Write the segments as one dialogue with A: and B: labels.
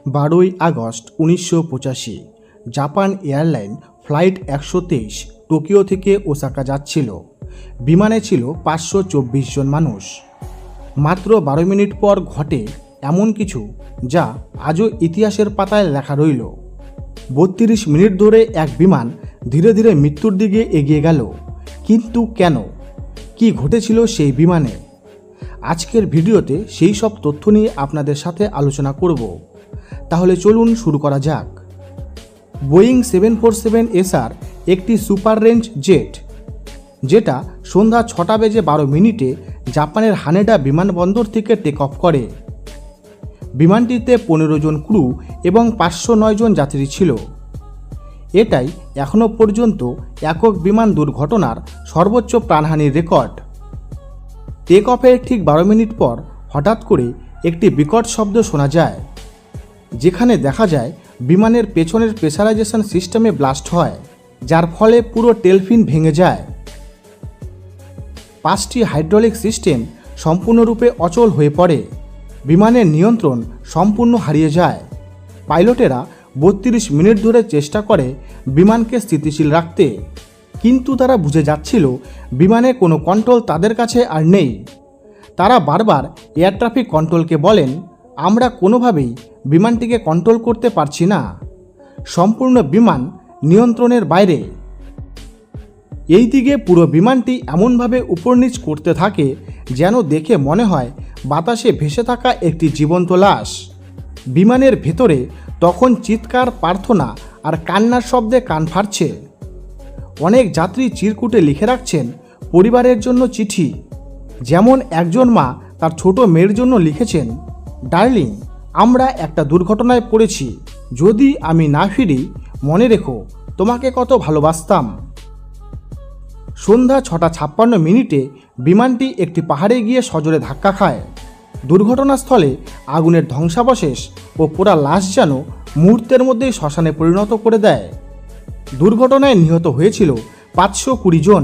A: 12ই August 1985 Japan airline flight 123 Tokyo থেকে Osaka যাচ্ছিল। বিমানে ছিল 524 জন মানুষ। মাত্র 12 মিনিট পর ঘটে এমন কিছু যা আজও ইতিহাসের পাতায় লেখা রইল। 32 মিনিট ধরে এক বিমান ধীরে ধীরে মৃত্যুর দিকে এগিয়ে গেল। কিন্তু কেন? কি ঘটেছিল সেই বিমানে? আজকের ভিডিওতে সেই সব তথ্য নিয়ে আপনাদের সাথে আলোচনা করব। তাহলে চলুন শুরু করা যাক। বোয়িং 747SR একটি সুপার রেঞ্জ জেট, যেটা সন্ধ্যা 6:12 জাপানের হানেডা বিমানবন্দর থেকে টেক অফ করে। বিমানটিতে 15 জন ক্রু এবং 509 জন যাত্রী ছিল। এটাই এখনও পর্যন্ত একক বিমান দুর্ঘটনার সর্বোচ্চ প্রাণহানির রেকর্ড। টেক অফের ঠিক 12 মিনিট পর হঠাৎ করে একটি বিকট শব্দ শোনা যায়, যেখানে দেখা যায় বিমানের পেছনের প্রেসারাইজেশন সিস্টেমে ব্লাস্ট হয়, যার ফলে পুরো টেলফিন ভেঙে যায়। 5টি হাইড্রোলিক সিস্টেম সম্পূর্ণরূপে অচল হয়ে পড়ে। বিমানের নিয়ন্ত্রণ সম্পূর্ণ হারিয়ে যায়। পাইলটেরা 32 মিনিট ধরে চেষ্টা করে বিমানকে স্থিতিশীল রাখতে, কিন্তু তারা বুঝে যাচ্ছিল বিমানে কোনো কন্ট্রোল তাদের কাছে আর নেই। তারা বারবার এয়ার ট্রাফিক কন্ট্রোলকে বলেন, আমরা কোনোভাবেই বিমানটিকে কন্ট্রোল করতে পারছি না, সম্পূর্ণ বিমান নিয়ন্ত্রণের বাইরে। এই দিকে পুরো বিমানটি এমনভাবে উপর নিচ করতে থাকে যেন দেখে মনে হয় বাতাসে ভেসে থাকা একটি জীবন্ত লাশ। বিমানের ভেতরে তখন চিৎকার, প্রার্থনা আর কান্নার শব্দে কান ফাটছে। অনেক যাত্রী চিরকুটে লিখে রাখছেন পরিবারের জন্য চিঠি। যেমন একজন মা তার ছোট মেয়ের জন্য লিখেছেন, ডার্লিং, আমরা একটা দুর্ঘটনায় পড়েছি, যদি আমি না ফিরি মনে রেখো তোমাকে কত ভালোবাসতাম। সন্ধ্যা 6:56 বিমানটি একটি পাহাড়ে গিয়ে সজোরে ধাক্কা খায়। দুর্ঘটনাস্থলে আগুনের ধ্বংসাবশেষ ও পোড়া লাশ যেন মুহূর্তের মধ্যেই শ্মশানে পরিণত করে দেয়। দুর্ঘটনায় নিহত হয়েছিল 520 জন।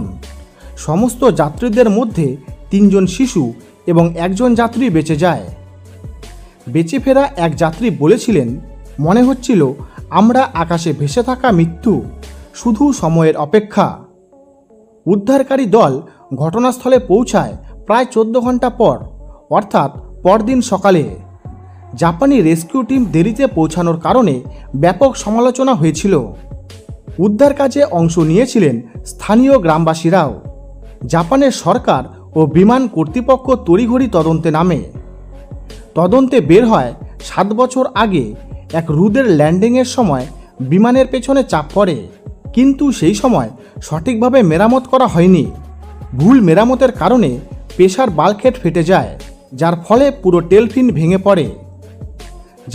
A: সমস্ত যাত্রীদের মধ্যে 3 জন শিশু এবং 1 জন যাত্রী বেঁচে যায়। বেঁচে ফেরা এক যাত্রী বলেছিলেন, মনে হচ্ছিল আমরা আকাশে ভেসে থাকা মৃত্যু, শুধু সময়ের অপেক্ষা। উদ্ধারকারী দল ঘটনাস্থলে পৌঁছায় প্রায় 14 ঘন্টা পর, অর্থাৎ পরদিন সকালে। জাপানি রেস্কিউ টিম দেরিতে পৌঁছানোর কারণে ব্যাপক সমালোচনা হয়েছিল। উদ্ধার কাজে অংশ নিয়েছিলেন স্থানীয় গ্রামবাসীরাও। জাপানের সরকার ও বিমান কর্তৃপক্ষ তড়িঘড়ি তদন্তে নামে। তদন্তে বের হয় 7 বছর আগে এক রুদের ল্যান্ডিংয়ের সময় বিমানের পেছনে চাপ পড়ে, কিন্তু সেই সময় সঠিকভাবে মেরামত করা হয়নি। ভুল মেরামতের কারণে প্রেসার বাল্কহেড ফেটে যায়, যার ফলে পুরো টেলফিন ভেঙে পড়ে।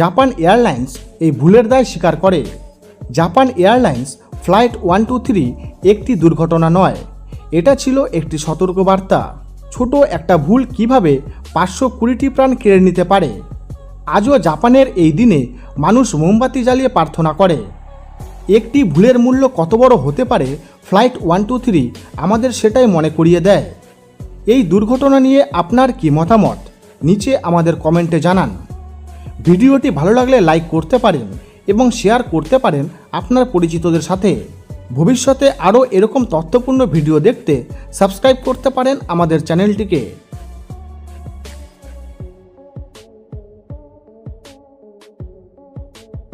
A: জাপান এয়ারলাইন্স এই ভুলের দায় স্বীকার করে। জাপান এয়ারলাইন্স ফ্লাইট 123 একটি দুর্ঘটনা নয়, এটা ছিল একটি সতর্কবার্তা। ছোট একটা ভুল কিভাবে 520টি প্রাণ কেড়ে নিতে পারে। আজও জাপানের এই দিনে মানুষ মোমবাতি জ্বালিয়ে প্রার্থনা করে। একটি ভুলের মূল্য কত বড় হতে পারে ফ্লাইট 123 আমাদের সেটাই মনে করিয়ে দেয়। এই দুর্ঘটনা নিয়ে আপনার কি মতামত নিচে আমাদের কমেন্টে জানান। ভিডিওটি ভালো লাগলে লাইক করতে পারেন এবং শেয়ার করতে পারেন আপনার পরিচিতদের সাথে। ভবিষ্যতে আরও এরকম তথ্যপূর্ণ ভিডিও দেখতে সাবস্ক্রাইব করতে পারেন আমাদের চ্যানেলটিকে।